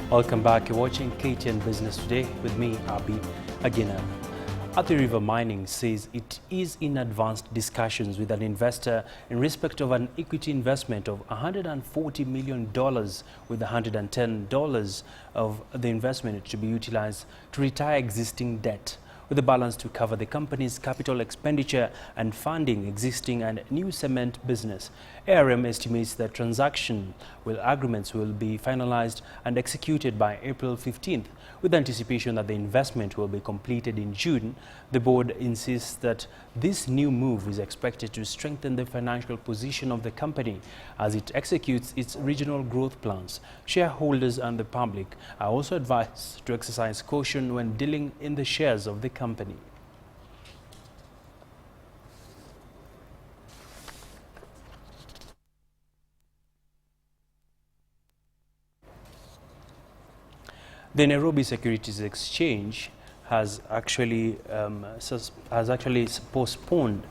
Welcome back. You're watching KTN Business Today with me, Abi Agina. Athi River Mining says it is in advanced discussions with an investor in respect of an equity investment of $140 million, with $110 of the investment to be utilized to retire existing debt, with the balance to cover the company's capital expenditure and funding existing and new cement business. ARM estimates that transaction agreements will be finalized and executed by April 15th, with anticipation that the investment will be completed in June. The board insists that this new move is expected to strengthen the financial position of the company as it executes its regional growth plans. Shareholders and the public are also advised to exercise caution when dealing in the shares of the company. The Nairobi Securities Exchange has actually postponed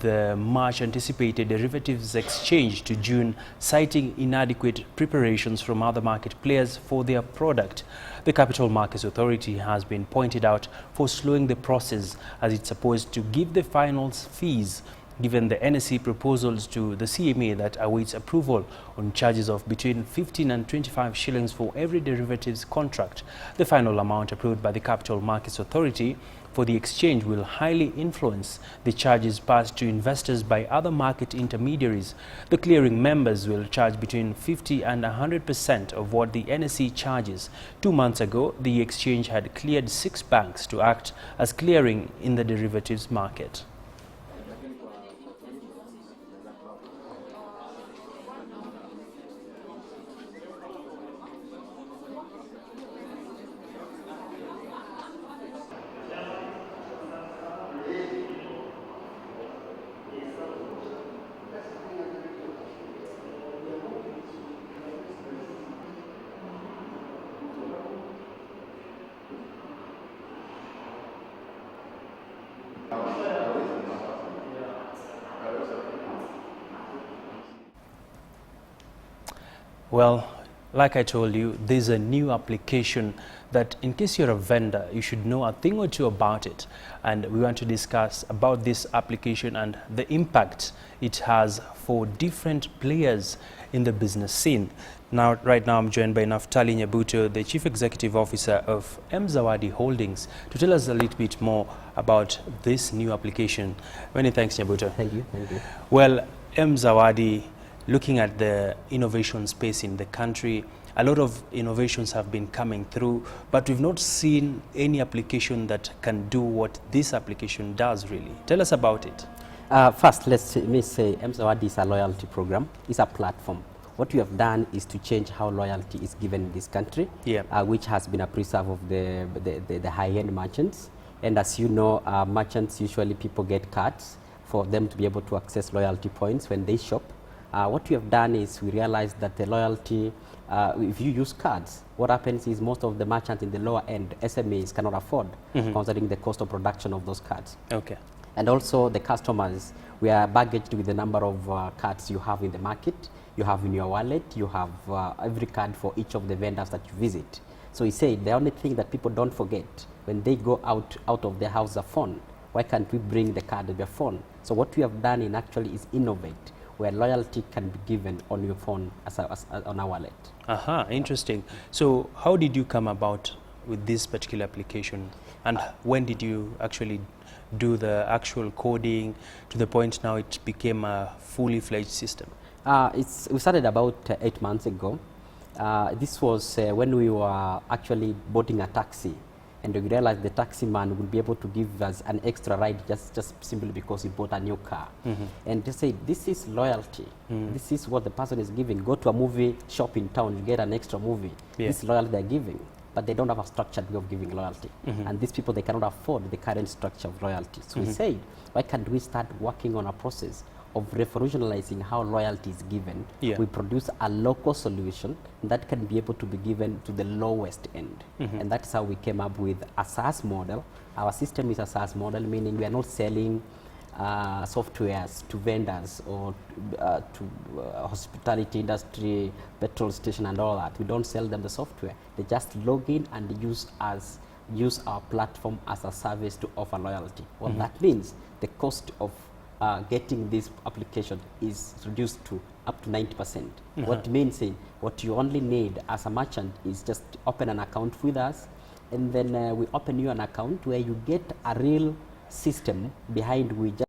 the much anticipated derivatives exchange to June, citing inadequate preparations from other market players for their product. The Capital Markets Authority has been pointed out for slowing the process, as it's supposed to give the final fees given the NSE proposals to the CMA that awaits approval on charges of between 15 and 25 shillings for every derivatives contract. The final amount approved by the Capital Markets Authority for the exchange will highly influence the charges passed to investors by other market intermediaries. The clearing members will charge between 50 and 100% of what the NSE charges. 2 months ago, the exchange had cleared 6 banks to act as clearing in the derivatives market. Well, like I told you, there's a new application that in case you're a vendor, you should know a thing or two about it. And we want to discuss about this application and the impact it has for different players in the business scene. Right now, I'm joined by Naftali Nyabuto, the Chief Executive Officer of M-ZAWADI Holdings, to tell us a little bit more about this new application. Many thanks, Nyabuto. Thank you. Thank you. Well, M-ZAWADI, looking at the innovation space in the country, a lot of innovations have been coming through, but we've not seen any application that can do what this application does, really. Tell us about it. First, let me say M-ZAWADI is a loyalty program. It's a platform. What we have done is to change how loyalty is given in this country, which has been a preserve of the high-end merchants. And as you know, merchants, usually people get cards for them to be able to access loyalty points when they shop. What we have done is we realized that the loyalty, if you use cards, what happens is most of the merchants in the lower end, SMEs, cannot afford, considering the cost of production of those cards. Okay. And also the customers, we are baggaged with the number of cards you have in the market, you have in your wallet, you have every card for each of the vendors that you visit. So he said the only thing that people don't forget when they go out of their house, a phone. Why can't we bring the card of your phone? So what we have done actually is innovate, where loyalty can be given on your phone on a wallet. Aha, interesting. So how did you come about with this particular application, and when did you actually do the actual coding to the point now it became a fully fledged system? We started about 8 months ago. This was when we were actually boarding a taxi, and we realized the taxi man will be able to give us an extra ride just simply because he bought a new car. And they say, this is loyalty. This is what the person is giving. Go to a movie shop in town, you get an extra movie. This is loyalty they're giving. But they don't have a structured way of giving loyalty. And these people, they cannot afford the current structure of loyalty. So we said, why can't we start working on a process of revolutionizing how loyalty is given? We produce a local solution that can be able to be given to the lowest end. And that's how we came up with a SaaS model. Our system is a SaaS model, meaning we are not selling softwares to vendors or to hospitality industry, petrol station and all that. We don't sell them the software. They just log in and use our platform as a service to offer loyalty. What that means, the cost of getting this application is reduced to up to 90%. What means what you only need as a merchant is just open an account with us, and then we open you an account where you get a real system behind which